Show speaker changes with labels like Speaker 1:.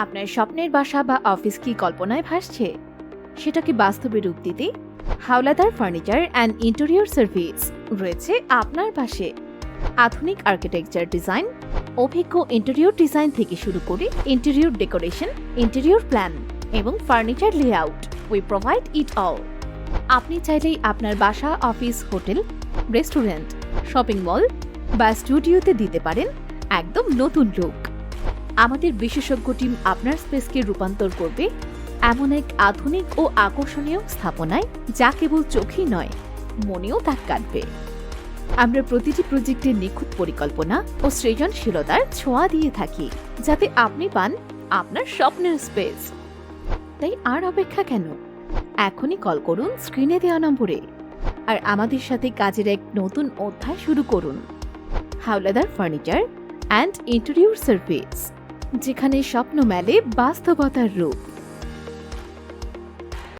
Speaker 1: আপনার স্বপ্নের বাসা বা অফিস কি কল্পনায় ভাসছে সেটাকে বাস্তবে রূপ দিতে Howlader furniture and interior service রয়েছে আপনার পাশে। আধুনিক আর্কিটেকচার ডিজাইন, অভিজ্ঞ ইন্টেরিয়র ডিজাইন থেকে শুরু করে ইন্টেরিয়র ডেকোরেশন, ইন্টেরিয়র প্ল্যান এবং furniture layout, we provide it all. আপনি চাইলেই আপনার বাসা, office, hotel, restaurant, shopping mall বা স্টুডিওতে দিতে পারেন একদম নতুন লুক। আমাদের বিশেষজ্ঞ টিম আপনার স্পেসকে রূপান্তর করবে এমন এক আধুনিক ও আকর্ষণীয় স্থাপনায় যা কেবল চোখেই নয়, মনেও দাগ কাটবে। আমরা প্রতিটি প্রজেক্টের নিখুঁত পরিকল্পনা ও সৃজনশীলতার ছোঁয়া দিয়ে থাকি, যাতে আপনি পান আপনার স্বপ্নের স্পেস। তাই আর অপেক্ষা কেন? এখনই কল করুন স্ক্রিনে দেওয়া নম্বরে, আর আমাদের সাথে কাজের এক নতুন অধ্যায় শুরু করুন। Howlader furniture and interior service, যেখানে স্বপ্ন মেলে বাস্তবতার রূপ।